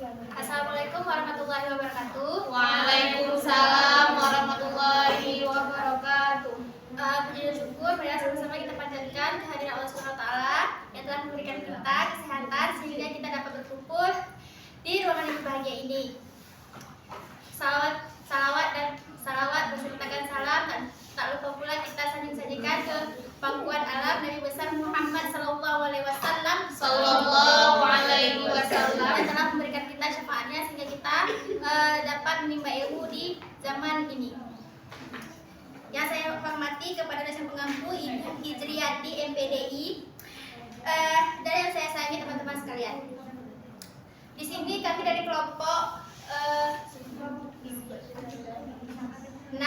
Assalamualaikum warahmatullahi wabarakatuh. Waalaikumsalam warahmatullahi wabarakatuh. Puji dan syukur marilah sama-sama kita panjatkan kehadiran Allah Subhanahu wa taala yang telah memberikan kita kesehatan sehingga kita dapat berkumpul di ruangan yang berbahagia ini. Salawat bersertakan salam dan tak lupa pula kita sanjung-sanjungkan ke pangkuan alam Nabi besar Muhammad sallallahu alaihi wasallam yang telah memberikan kita syafaatnya sehingga kita dapat menimba ilmu di zaman ini. Yang saya hormati kepada dosen pengampu Ibu Hijriyati MPDI dan yang saya sayangi teman-teman sekalian. Di sini kami dari kelompok 6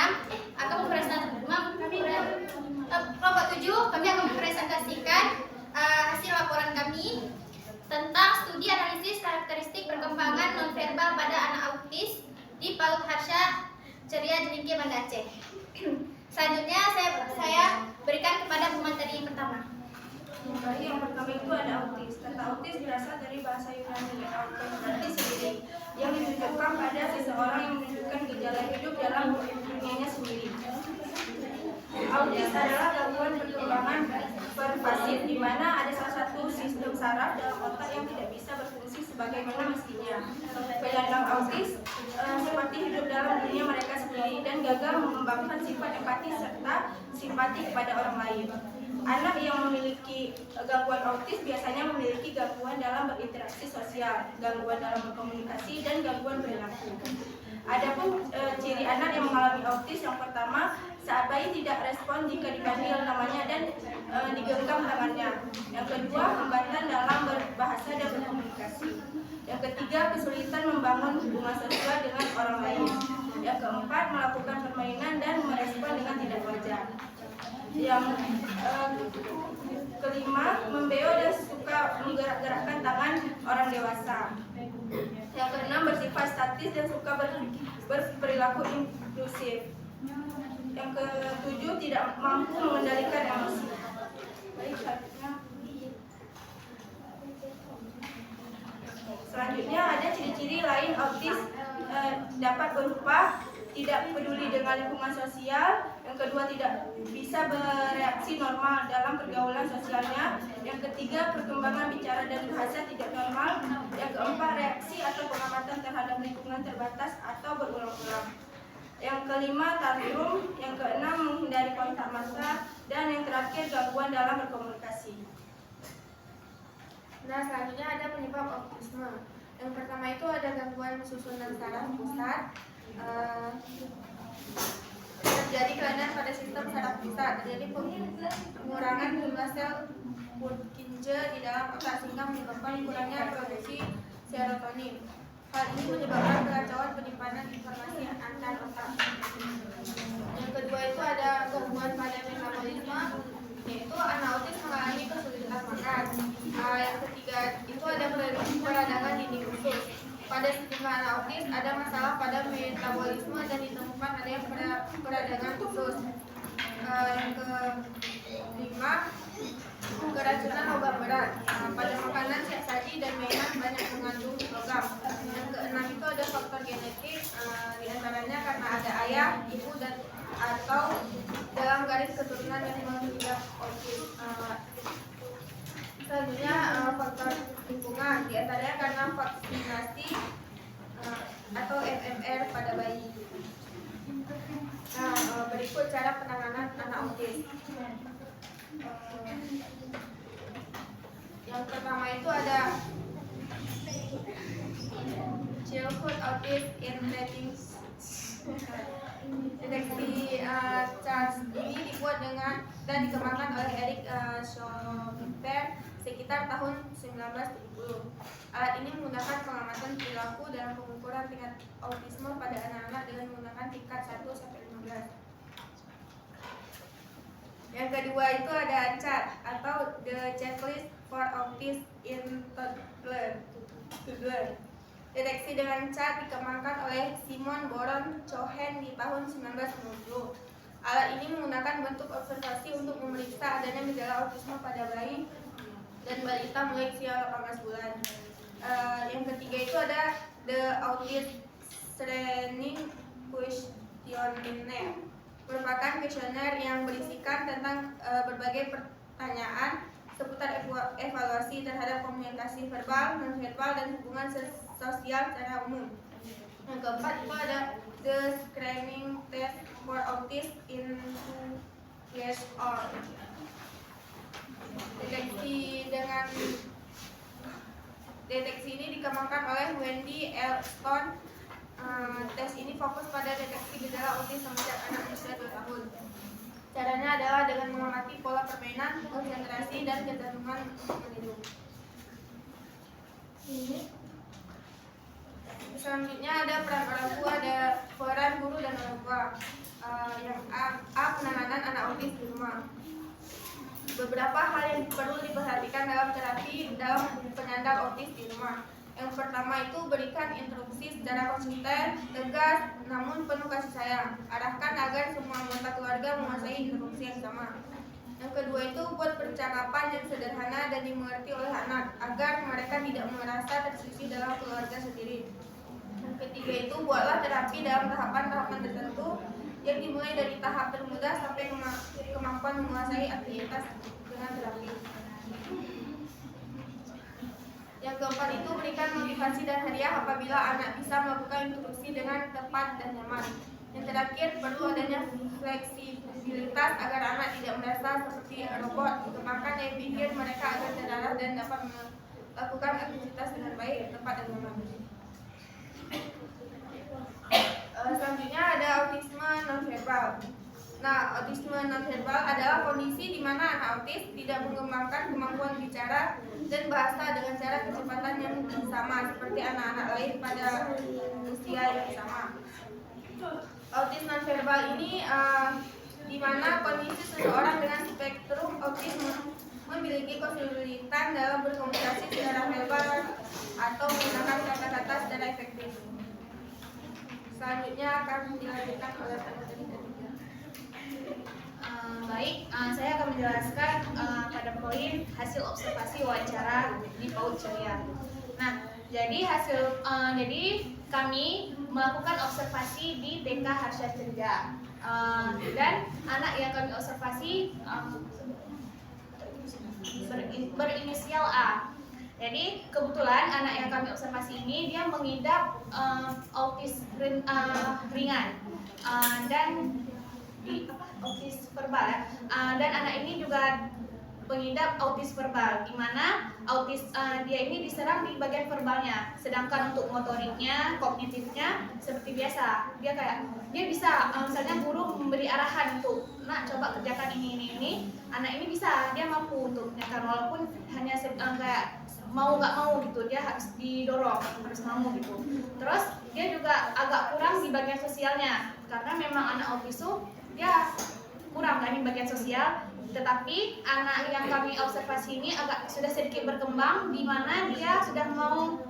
kelompok 7 kami akan mempresentasikan hasil laporan kami tentang studi analisis karakteristik perkembangan nonverbal pada anak autis di PAUD Harsha Ceria Jeningke Banda Aceh. Selanjutnya saya berikan kepada Bu Materi yang pertama. Baik, yang pertama itu ada autis. Kata autis berasal dari bahasa Yunani autos berarti sendiri, yang ditujukan pada seseorang yang menunjukkan gejala hidup dalam dunianya sendiri. Autis adalah gangguan perkembangan pervasif di mana ada salah satu sistem saraf dalam otak yang tidak bisa berfungsi sebagaimana mestinya. Penyandang autis seperti hidup dalam dunia mereka sendiri dan gagal mengembangkan sifat empati serta simpati kepada orang lain. Anak yang memiliki gangguan autis biasanya memiliki gangguan dalam berinteraksi sosial, gangguan dalam berkomunikasi, dan gangguan perilaku. Adapun ciri anak yang mengalami autis yang pertama, saat bayi tidak respon jika dipanggil namanya dan digenggam tangannya. Yang kedua, hambatan dalam berbahasa dan berkomunikasi. Yang ketiga, kesulitan membangun hubungan sosial dengan orang lain. Yang keempat, melakukan permainan dan merespon dengan tidak wajar. Yang kelima, membeo dan suka menggerak-gerakkan tangan orang dewasa. Yang keenam, bersifat statis dan suka berperilaku impulsif. Yang ketujuh, tidak mampu mengendalikan emosi. Baik, selanjutnya ada ciri-ciri lain autis dapat berupa tidak peduli dengan lingkungan sosial. Yang kedua, tidak bisa bereaksi normal dalam pergaulan sosialnya. Yang ketiga, perkembangan bicara dan bahasa tidak normal. Yang keempat, reaksi atau pengamatan terhadap lingkungan terbatas atau berulang-ulang. Yang kelima, tantrum. Yang keenam, menghindari kontak mata. Dan yang terakhir, gangguan dalam berkomunikasi. Nah, selanjutnya ada penyebab autisme. Yang pertama itu ada gangguan susunan saraf pusat. Terjadi kelainan pada sistem saraf pusat, terjadi pengurangan jumlah sel Purkinje di dalam otak sehingga menyebabkan kurangnya produksi serotonin. Hal ini menyebabkan kekacauan penyimpanan informasi antar otak. Yang kedua itu ada gangguan pada metabolisme, yaitu anak autis mengalami kesulitan makan. Yang ketiga itu ada peradangan dinding usus. Pada sejumlah anak autis ada masalah pada metabolisme dan ditemukan adanya peradangan usus. Yang kelima, keracunan logam berat. Pada makanan siap saji dan mainan banyak mengandung logam. Yang keenam itu ada faktor genetik, diantaranya karena ada ayah, ibu dan atau dalam garis keturunan yang mengidap autis. Selanjutnya faktor lingkungan, diantaranya karena vaksinasi atau MMR pada bayi. Berikut cara penanganan anak autis. Yang pertama itu ada childhood autism in deteksi charge ini dibuat dengan dan dikembangkan oleh Eric Schoenberg sekitar tahun 1970. Alat ini menggunakan pengamatan perilaku dalam pengukuran tingkat autisme pada anak-anak dengan menggunakan tingkat 1-15. Yang kedua itu ada CHAT atau The Checklist for Autism in Toddler. Deteksi dengan CHAT dikembangkan oleh Simon Baron Cohen di tahun 1990. Alat ini menggunakan bentuk observasi untuk memeriksa adanya gejala autisme pada bayi dan balita mulai usia 18 bulan. Yang ketiga itu ada The Autism Screening Questionnaire merupakan kuesioner yang berisikan tentang berbagai pertanyaan seputar evaluasi terhadap komunikasi verbal, nonverbal, dan hubungan sosial secara umum. Yang keempat itu ada The Screening Test for Autism in 2 Years Old. Deteksi ini dikembangkan oleh Wendy L. Stone. Tes ini fokus pada deteksi gejala autis semenjak anak usia 2 tahun. Caranya adalah dengan mengamati pola permainan, konsentrasi, dan kecenderungan untuk menidung. Selanjutnya ada peran orang tua, ada peran guru dan orang tua. Yang A, penanganan anak autis di rumah. Beberapa hal yang perlu diperhatikan dalam terapi dalam penyandang autis di rumah. Yang pertama itu berikan instruksi secara konsisten, tegas, namun penuh kasih sayang. Arahkan agar semua anggota keluarga menguasai instruksi yang sama. Yang kedua itu buat percakapan yang sederhana dan dimengerti oleh anak, agar mereka tidak merasa tersisih dalam keluarga sendiri. Yang ketiga itu buatlah terapi dalam tahapan-tahapan tertentu yang dimulai dari tahap termudah sampai kemampuan menguasai aktivitas dengan terapi. Yang keempat itu berikan motivasi dan hadiah apabila anak bisa melakukan instruksi dengan tepat dan nyaman. Yang terakhir perlu adanya fleksibilitas agar anak tidak merasa seperti robot. Dikembangkan daya pikir mereka agar terarah dan dapat melakukan aktivitas dengan baik, tepat dan nyaman. Selanjutnya ada autisme nonverbal. Nah, autisme nonverbal adalah kondisi di mana anak autis tidak mengembangkan kemampuan bicara dan bahasa dengan cara kecepatan yang sama seperti anak-anak lain pada usia yang sama. Autis nonverbal ini di mana kondisi seseorang dengan spektrum autisme memiliki kesulitan dalam berkomunikasi secara verbal atau menggunakan kata-kata secara efektif. Selanjutnya akan dilanjutkan oleh pemateri ketiga. Baik, saya akan menjelaskan pada poin hasil observasi wawancara di PAUD Ceria. Nah, jadi kami melakukan observasi di TK Harsha Ceria, dan anak yang kami observasi berinisial A. Jadi kebetulan anak yang kami observasi ini dia mengidap autis ringan dan autis verbal, dan anak ini juga pengidap autis verbal, di mana dia ini diserang di bagian verbalnya, sedangkan untuk motoriknya, kognitifnya seperti biasa. Dia bisa misalnya guru memberi arahan untuk coba kerjakan ini, anak ini bisa, dia mampu untuk mengerjakan walaupun hanya kayak mau nggak mau gitu, dia harus didorong, harus mau gitu. Terus dia juga agak kurang di bagian sosialnya karena memang anak autis dia kurang kan di bagian sosial. Tetapi anak yang kami observasi ini sudah sedikit berkembang, di mana dia sudah mau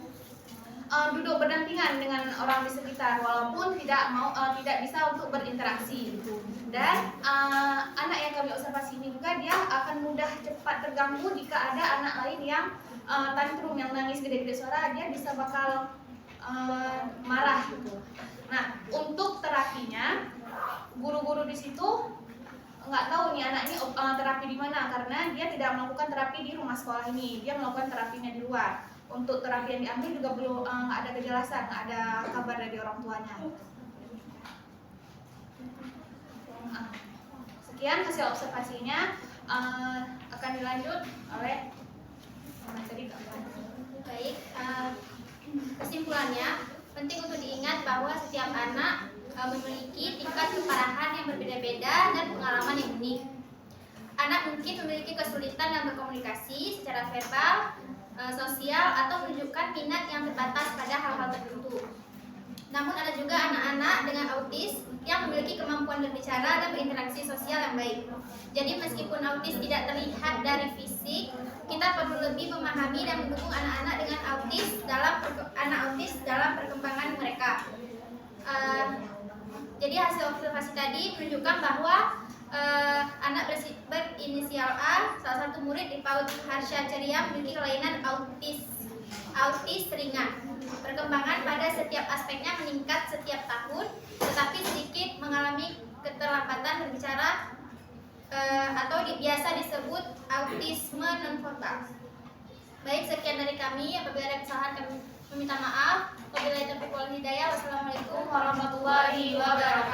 duduk berdampingan dengan orang di sekitar walaupun tidak bisa untuk berinteraksi gitu. Dan anak yang kami observasi ini juga dia akan mudah cepat terganggu jika ada anak lain yang tantrum, yang nangis gede-gede suara, dia bisa bakal marah gitu. Nah, untuk terapinya guru-guru di situ nggak tahu nih anak ini terapi di mana, karena dia tidak melakukan terapi di rumah sekolah ini, dia melakukan terapinya di luar. Untuk terapi yang diambil juga belum nggak ada kejelasan, nggak ada kabar dari orang tuanya. Sekian hasil observasinya, akan dilanjut oleh materi keempat. Baik, kesimpulannya penting untuk diingat bahwa setiap anak memiliki tingkat keparahan yang berbeda-beda dan pengalaman yang unik. Anak mungkin memiliki kesulitan dalam berkomunikasi secara verbal, sosial, atau menunjukkan minat yang terbatas pada hal-hal tertentu. Namun ada juga anak-anak dengan autis yang memiliki kemampuan berbicara dan berinteraksi sosial yang baik. Jadi meskipun autis tidak terlihat dari fisik, kita perlu lebih memahami dan mendukung anak-anak dengan autis dalam perkembangan mereka. Jadi hasil observasi tadi menunjukkan bahwa anak berinisial A, salah satu murid di PAUD Harsha Ceria, memiliki kelainan autis ringan. Perkembangan pada setiap aspeknya meningkat setiap tahun, tetapi sedikit mengalami keterlambatan berbicara atau biasa disebut autisme nonverbal. Baik, sekian dari kami. Apabila ada kesalahan kami meminta maaf. Wabillahi taufiq wal hidayah. Wassalamualaikum warahmatullahi wabarakatuh.